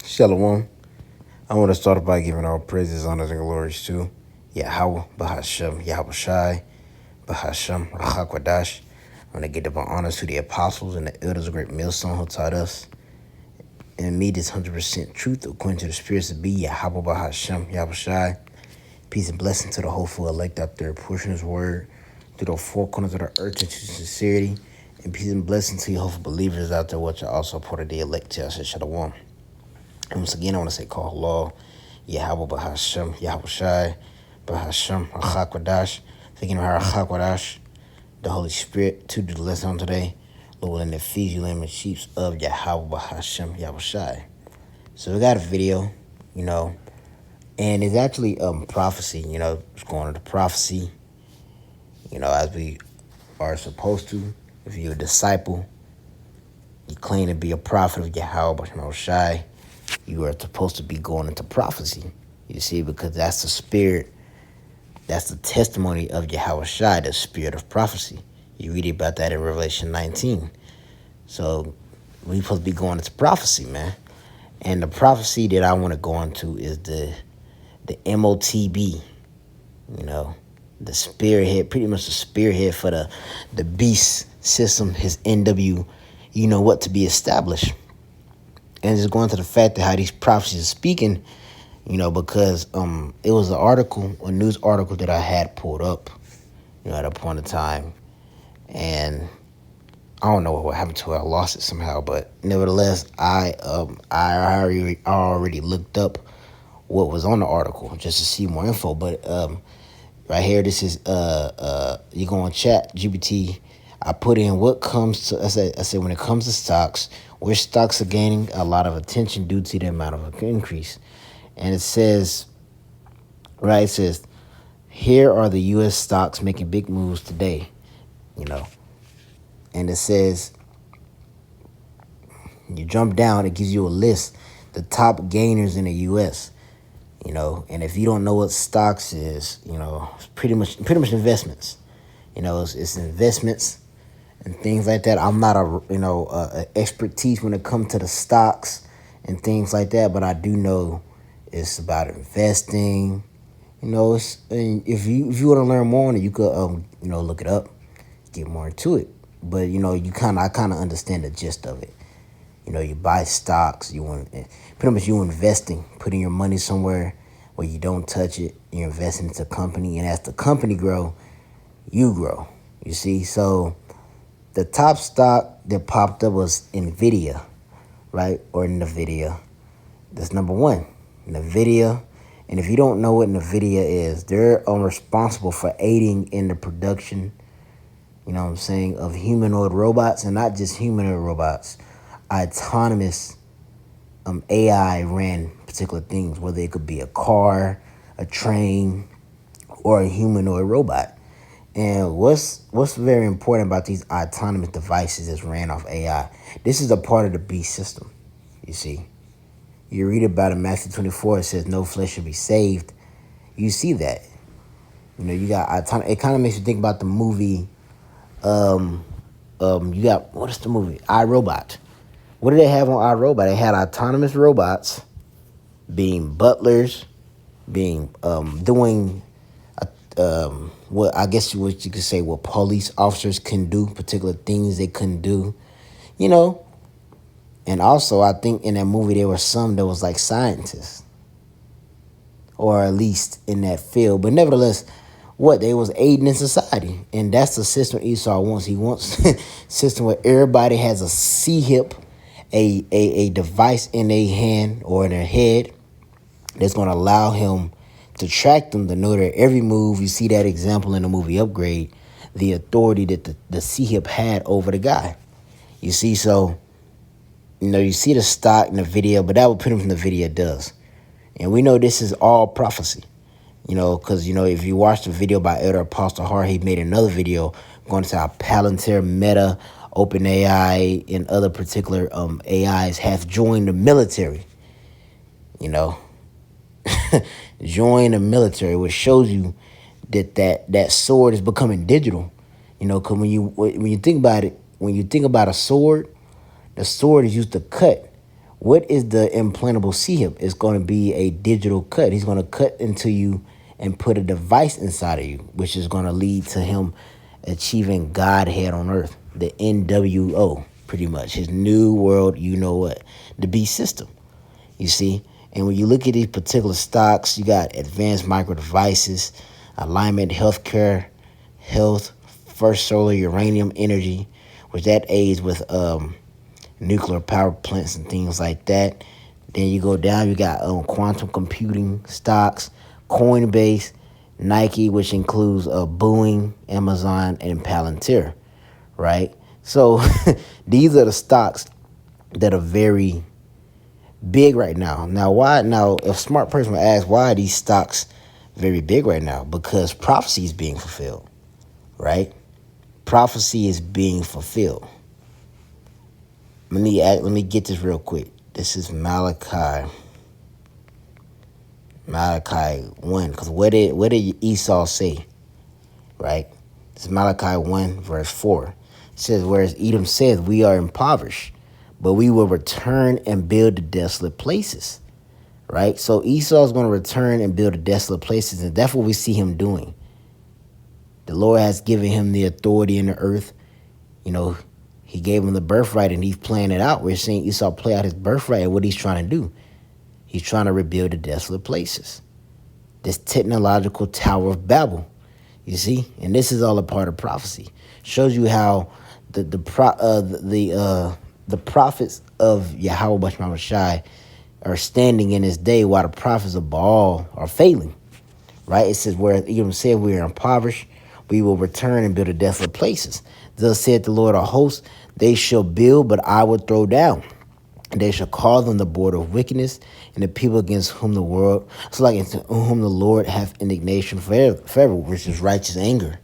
Shalom. I want to start off by giving all praises, honors, and glories to Yahweh, Bahashem, Yahweh Shai, Bahashem, Rahakwadash. I want to give divine honors to the apostles and the elders of Great Millstone who taught us and me this 100% truth according to the spirits to be Yahweh, Bahashem, Yahweh Shai. Peace and blessing to the hopeful elect out there, pushing his word to the four corners of the earth into sincerity. And peace and blessing to your hopeful believers out there, which are also part of the elect. To us, Shalom. Once again, I want to say, call law, Yahweh Bahashem, Yahweh Shai, Bahashem, Achakwadash, thinking of Achakwadash, the Holy Spirit, to do the lesson on today. Lord, willing to feed you lamb and sheep of Yahweh Bahashem, Yahweh Shai. So we got a video, and it's actually prophecy, it's going into prophecy, as we are supposed to. If you're a disciple, you claim to be a prophet of Yahweh Bahashem, Shai. You are supposed to be going into prophecy, you see, because that's the spirit, that's the testimony of Yahweh Shai, the spirit of prophecy. You read about that in Revelation 19. So we're supposed to be going into prophecy, man. And the prophecy that I want to go into is the Motb, the spearhead, pretty much the spearhead for the beast system, his NW, what to be established. And it's going to the fact that how these prophecies are speaking, because it was a news article that I had pulled up, at a point in time. And I don't know what happened to it. I lost it somehow. But nevertheless, I already looked up what was on the article just to see more info. But right here, this is you go on Chat GPT. I put in what comes to, I said when it comes to stocks, which stocks are gaining a lot of attention due to the amount of increase. And it says, here are the U.S. stocks making big moves today, And it says, you jump down, it gives you a list, the top gainers in the U.S., And if you don't know what stocks is, it's pretty much investments. It's investments and things like that. I'm not a expertise when it comes to the stocks and things like that, but I do know it's about investing. It's, and if you want to learn more on it, you could look it up, get more into it. But I kind of understand the gist of it. You buy stocks, pretty much you investing, putting your money somewhere where you don't touch it. You're investing into a company, and as the company grow, you grow. You see, so the top stock that popped up was nvidia, right? Or nvidia. That's number one, nvidia. And if you don't know what nvidia is, they're responsible for aiding in the production, of humanoid robots, and not just humanoid robots, autonomous AI ran particular things, whether it could be a car, a train, or a humanoid robot. And what's very important about these autonomous devices that's ran off AI, this is a part of the beast system, you see. You read about it in Matthew 24, it says no flesh should be saved. You see that. You got autonomous. It kind of makes you think about the movie, you got, what is the movie? iRobot. What did they have on iRobot? They had autonomous robots being butlers, being doing what I guess what you could say what police officers can do, particular things they couldn't do, And also, I think in that movie there were some that was like scientists, or at least in that field. But nevertheless, they was aiding in society, and that's the system Esau wants. He wants a system where everybody has a C-hip, a device in their hand or in their head that's going to allow him to track them, to know their every move. You see that example in the movie Upgrade, the authority that the C-hip had over the guy. You see, so, you see the stock in the video, but that what pretty much the video does. And we know this is all prophecy, because, if you watch the video by Elder Apostle Hart, he made another video going to how Palantir, Meta, OpenAI, and other particular AIs have joined the military, join the military, which shows you that sword is becoming digital. Because when you think about it, when you think about a sword, the sword is used to cut. What is the implantable chip? It's going to be a digital cut. He's going to cut into you and put a device inside of you, which is going to lead to him achieving Godhead on earth, the NWO, pretty much. His new world, you know what, the beast system, you see? And when you look at these particular stocks, you got advanced micro devices, alignment, healthcare, health, first solar, uranium energy, which that aids with nuclear power plants and things like that. Then you go down, you got quantum computing stocks, Coinbase, Nike, which includes Boeing, Amazon, and Palantir, right? So these are the stocks that are very big right now. Now, why? Now, a smart person would ask, why are these stocks very big right now? Because prophecy is being fulfilled, right? Prophecy is being fulfilled. Let me get this real quick. This is Malachi 1. Because what did Esau say? Right? This is Malachi 1, verse 4. It says, whereas Edom says, we are impoverished, but we will return and build the desolate places. Right? So Esau is going to return and build the desolate places, and that's what we see him doing. The Lord has given him the authority in the earth. You know, he gave him the birthright, and he's playing it out. We're seeing Esau play out his birthright and what he's trying to do. He's trying to rebuild the desolate places. This technological Tower of Babel, you see? And this is all a part of prophecy. Shows you how the prophets of Yahweh Shai are standing in this day while the prophets of Baal are failing. Right? It says, where Edom said, we are impoverished, we will return and build the desolate places. Thus said the Lord of hosts, they shall build, but I will throw down. And they shall call them the border of wickedness, and the people against whom the world, so like into whom the Lord hath indignation forever, which is righteous anger.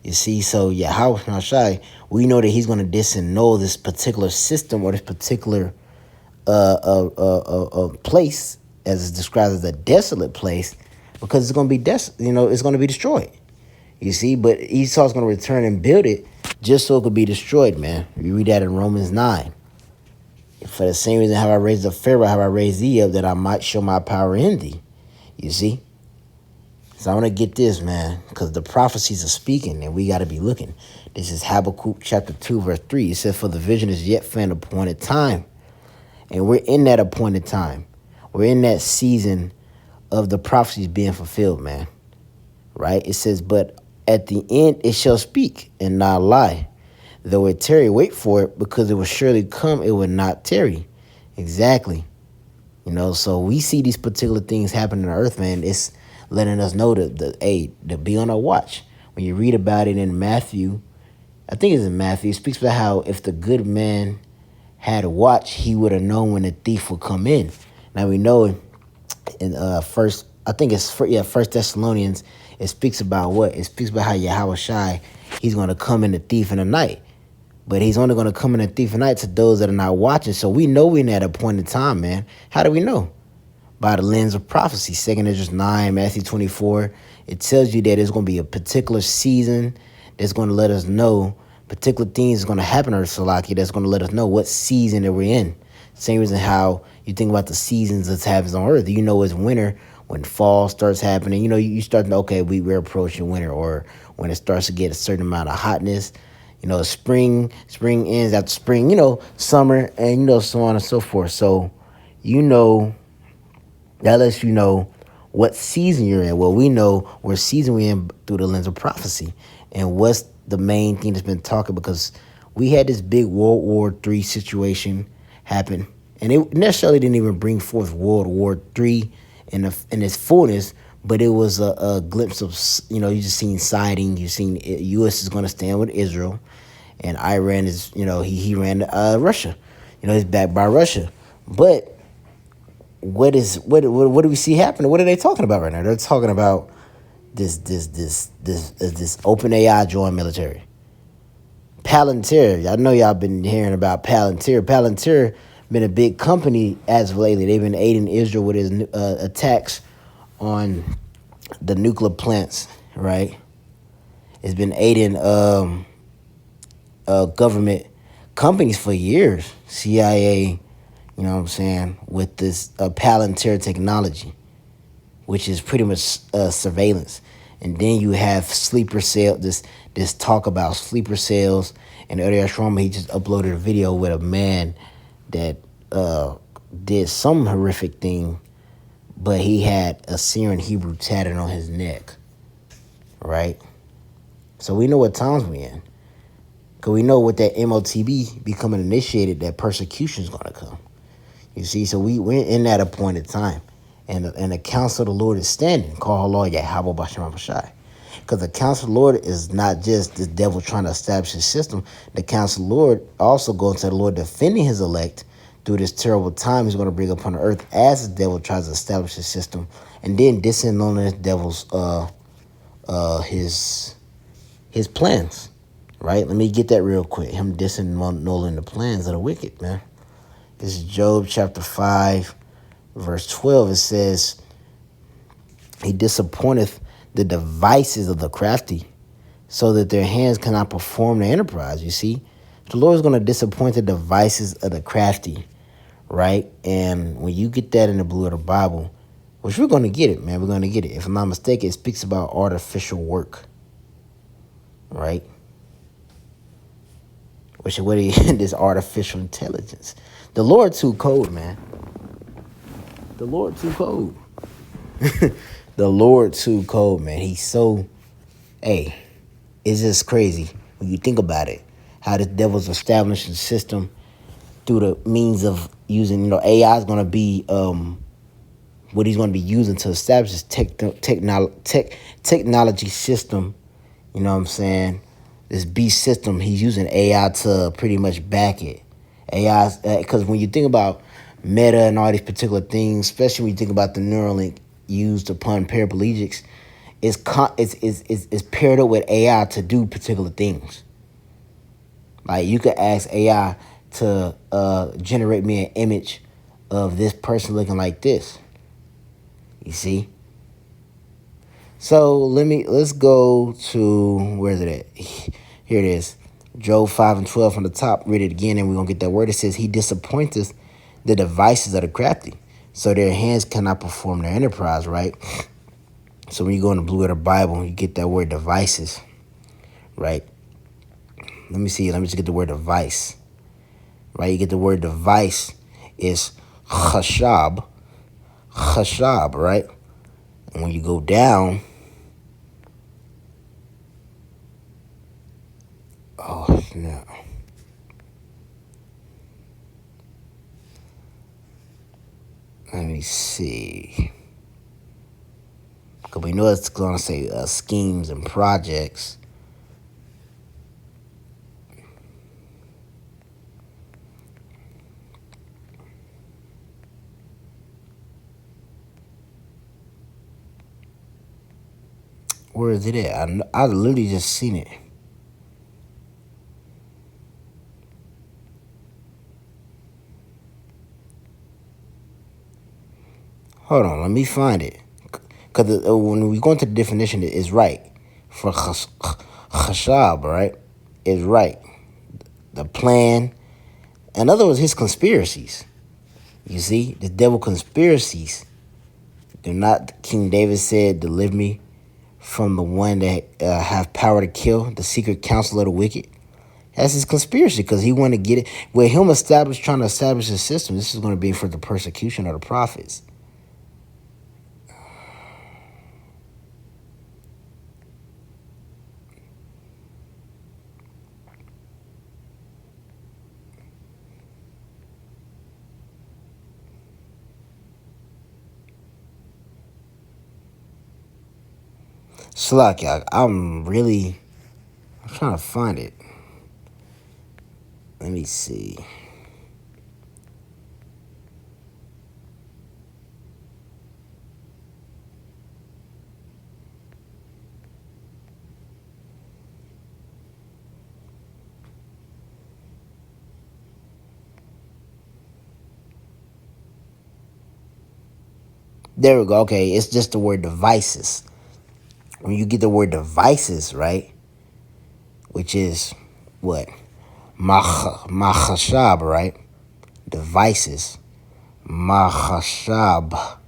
You see, so Yahweh Shai, we know that he's going to disannul this particular system or this particular place, as it's described as a desolate place, because it's going to be it's going to be destroyed. You see, but Esau's going to return and build it just so it could be destroyed, man. You read that in Romans 9. For the same reason have I raised up Pharaoh, have I raised thee up, that I might show my power in thee. You see? So I want to get this, man, because the prophecies are speaking, and we got to be looking. This is Habakkuk chapter 2, verse 3. It says, for the vision is yet for an appointed time. And we're in that appointed time. We're in that season of the prophecies being fulfilled, man. Right? It says, but at the end it shall speak and not lie. Though it tarry, wait for it, because it will surely come, it will not tarry. Exactly. You know, so we see these particular things happen on earth, man. It's letting us know to be on our watch. When you read about it in Matthew, I think it's in Matthew, it speaks about how if the good man had a watch, he would have known when the thief would come in. Now we know in First Thessalonians, it speaks about what? It speaks about how Yahweh Shai, he's going to come in the thief in the night. But he's only going to come in the thief in the night to those that are not watching. So we know we're at a point in time, man. How do we know? By the lens of prophecy. 2 Ezra 9, Matthew 24. It tells you that there's going to be a particular season that's going to let us know particular things are going to happen in Salaki that's going to let us know what season that we're in. Same reason how you think about the seasons that happens on earth. You know it's winter when fall starts happening. You know, you start to know, okay, we're approaching winter, or when it starts to get a certain amount of hotness. You know, spring ends after spring, you know, summer, and, you know, so on and so forth. So, you know, that lets you know what season you're in. Well, we know what season we're in through the lens of prophecy. And what's the main thing that's been talking, because we had this big World War III situation happen. And it necessarily didn't even bring forth World War III in its fullness, but it was a glimpse of, you know, you just seen siding. You seen U.S. is going to stand with Israel, and Iran is, you know, he ran Russia. You know, he's backed by Russia. But what do we see happening? What are they talking about right now? They're talking about this open AI joint military. Palantir, I know y'all been hearing about Palantir. Palantir been a big company as of lately. They've been aiding Israel with his attacks on the nuclear plants, right? It's been aiding government companies for years. CIA, You know what I'm saying? With this Palantir technology, which is pretty much surveillance. And then you have sleeper cell. This talk about sleeper cells. And earlier, Shroma, he just uploaded a video with a man that did some horrific thing, but he had a Syrian Hebrew tatted on his neck, right? So we know what times we in. Because we know with that Motb becoming initiated, that persecution is going to come. You see, so we're in that appointed time. And the counsel of the Lord is standing. Call Lord Yahweh Bashem Abashai. Because the counsel of the Lord is not just the devil trying to establish his system. The counsel of the Lord also goes to the Lord defending his elect through this terrible time he's going to bring upon the earth as the devil tries to establish his system. And then disannulling the devil's his plans. Right? Let me get that real quick. Him disannulling the plans of the wicked, man. This is Job chapter 5, verse 12. It says, he disappointeth the devices of the crafty, so that their hands cannot perform their enterprise. You see, the Lord is going to disappoint the devices of the crafty, right? And when you get that in the blue of the Bible, which we're going to get it, man, we're going to get it. If I'm not mistaken, it speaks about artificial work, right? Which is what this artificial intelligence. The Lord too cold, man. The Lord too cold. The Lord too cold, man. He's so, hey, it's just crazy when you think about it. How the devil's establishing a system through the means of using, AI is going to be what he's going to be using to establish this technology system. You know what I'm saying? This beast system, he's using AI to pretty much back it. AI, because when you think about Meta and all these particular things, especially when you think about the Neuralink used upon paraplegics, it's paired up with AI to do particular things. Like you could ask AI to generate me an image of this person looking like this. You see? So let's go to, where is it at? Here it is. Job 5 and 12 from the top. Read it again and we're going to get that word. It says, he disappointeth the devices of the crafty, so their hands cannot perform their enterprise, right? So when you go in the blue of the Bible, you get that word devices, right? Let me just get the word device, right? You get the word device is chashab, right? And when you go down, oh, no. Let me see. Because we know it's going to say schemes and projects. Where is it at? I literally just seen it. Hold on, let me find it. Because when we go into the definition, it is right. For chashab, right? Is right. The plan. In other words, his conspiracies. You see? The devil conspiracies. They're not, King David said, deliver me from the one that have power to kill, the secret counsel of the wicked. That's his conspiracy, because he want to get it. With him trying to establish a system, this is going to be for the persecution of the prophets. Slack, y'all. I'm trying to find it. Let me see. There we go. Okay, it's just the word devices. When you get the word devices, right, which is what? Machashab, right? Devices. Mahashab,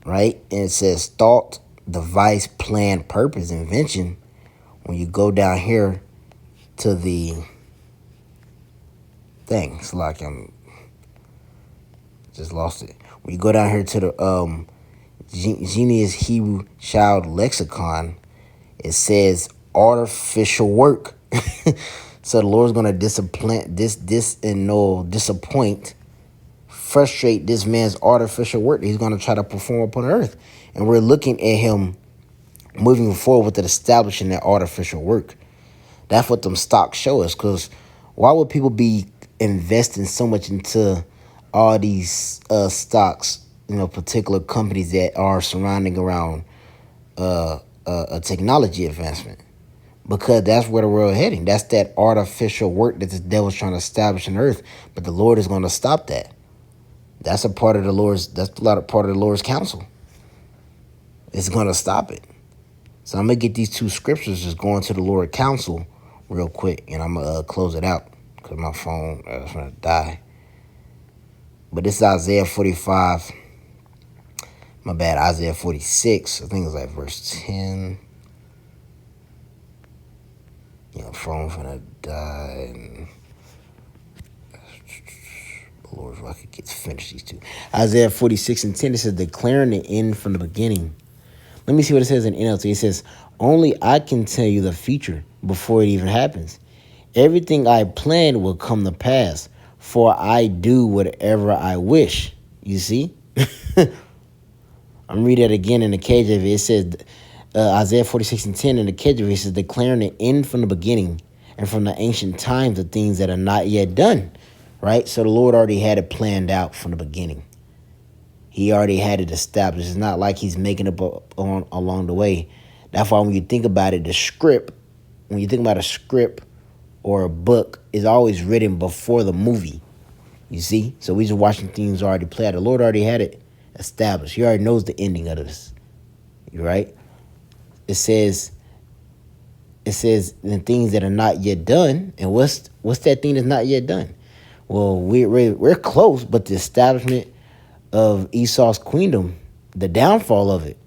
right? And it says thought, device, plan, purpose, invention. When you go down here to the thing, it's like I'm just lost it. When you go down here to the Genius Hebrew Child Lexicon, it says artificial work. So the Lord's gonna disappoint, frustrate this man's artificial work that he's gonna try to perform upon earth. And we're looking at him moving forward with establishing that artificial work. That's what them stocks show us. Because why would people be investing so much into all these stocks, particular companies that are surrounding around a technology advancement? Because that's where the world heading. That's that artificial work that the devil's trying to establish on earth. But the Lord is going to stop that. That's a part of the Lord's. That's a lot of part of the Lord's counsel. It's going to stop it. So I'm gonna get these two scriptures, just going to the Lord counsel real quick, and I'm gonna close it out because my phone is gonna die. But this is Isaiah 45. My bad, Isaiah 46. I think it's like verse 10. Phone's gonna die. And Lord, if I could get finished these two. Isaiah 46 and 10. It says, declaring the end from the beginning. Let me see what it says in NLT. It says, only I can tell you the future before it even happens. Everything I plan will come to pass, for I do whatever I wish. You see? I'm reading it again in the KJV. It says, Isaiah 46 and 10 in the KJV, it says, declaring the end from the beginning and from the ancient times of things that are not yet done. Right? So the Lord already had it planned out from the beginning. He already had it established. It's not like he's making it up along the way. That's why when you think about it, when you think about a script or a book, is always written before the movie. You see? So we just watching things already play out. The Lord already had it established. He already knows the ending of this. You right? It says the things that are not yet done. And what's that thing that's not yet done? Well, we're close, but the establishment of Esau's queendom, the downfall of it,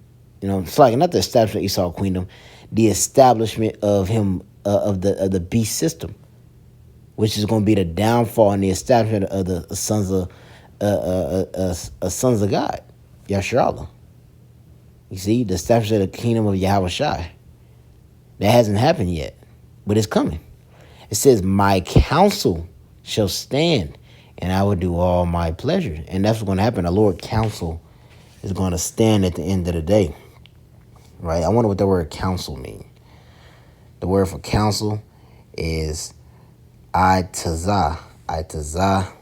it's like not the establishment of Esau's queendom, the establishment of him of the beast system, which is going to be the downfall and the establishment of the sons of God, Yasharallah. You see, the establishment of the kingdom of Yahweh Shai. That hasn't happened yet, but it's coming. It says, my counsel shall stand, and I will do all my pleasure. And that's what's going to happen. The Lord counsel is going to stand at the end of the day. Right? I wonder what the word counsel means. The word for counsel is itazah. Itazah.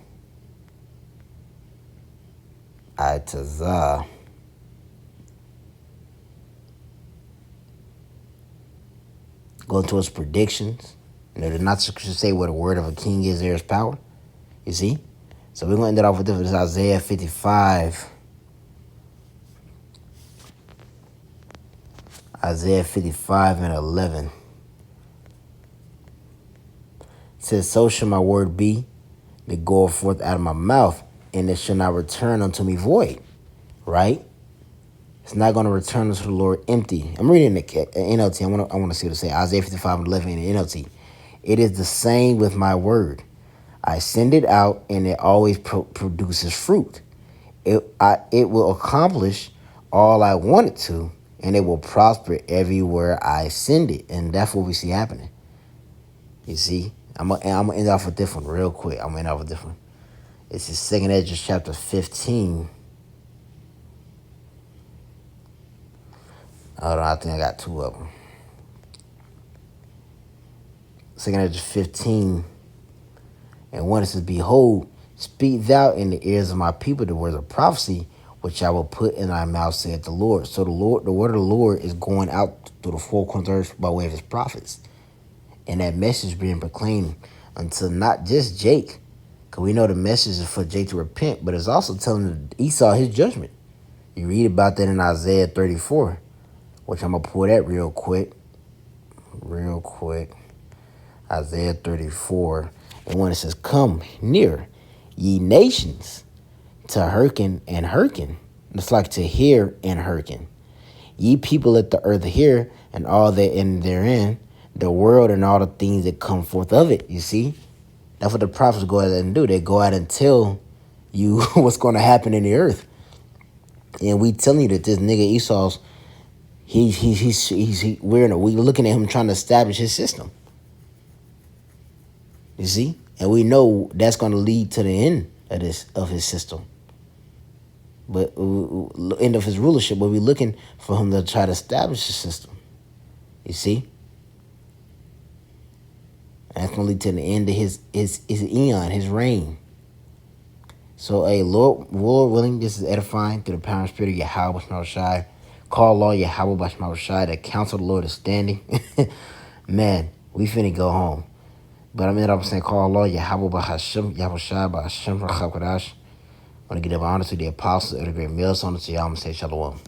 Itazah. Go into its predictions. They're not to say what a word of a king is, there is power. You see? So we're going to end it off with this. This is Isaiah 55. Isaiah 55 and 11. It says, so shall my word be that goeth forth out of my mouth, and it shall not return unto me void. Right? It's not going to return unto the Lord empty. I'm reading the NLT. I want to see what it says. Isaiah 55 and 11 in the NLT. It is the same with my word. I send it out, and it always produces fruit. It will accomplish all I want it to, and it will prosper everywhere I send it. And that's what we see happening. You see? I'm going to end off with this one real quick. I'm going to end off with this one. It's the 2nd Ezra chapter 15. Hold on, I think I got two of them. 2nd Ezra 15. And one says, behold, speak thou in the ears of my people the words of prophecy, which I will put in thy mouth, saith the Lord. So the word of the Lord is going out through the four corners of earth by way of his prophets. And that message being proclaimed unto not just Jake, because we know the message is for Jake to repent, but it's also telling Esau his judgment. You read about that in Isaiah 34, which I'm going to pull that real quick. Isaiah 34. And when it says, come near, ye nations, to hearken and hearken. It's like to hear and hearken. Ye people let the earth hear, and all that in therein, the world and all the things that come forth of it. You see? That's what the prophets go out and do. They go out and tell you what's going to happen in the earth. And we telling you that this nigga Esau's, we're looking at him trying to establish his system. You see? And we know that's going to lead to the end of his system. But end of his rulership, but we're looking for him to try to establish the system. You see? And that's going to lead to the end of his eon, his reign. So, Lord willing, this is edifying through the power and spirit of Yahweh Bashmal Shai. Call law Yahweh Bashmal Shai. The counsel of the Lord is standing. Man, we finna go home. But I'm saying, call law Yahweh Bahashim, Yahweh Shai, Bahashim, Rachab Kadash. I want to give honor to the apostles of the great males on to y'all. I'm going to say shalom.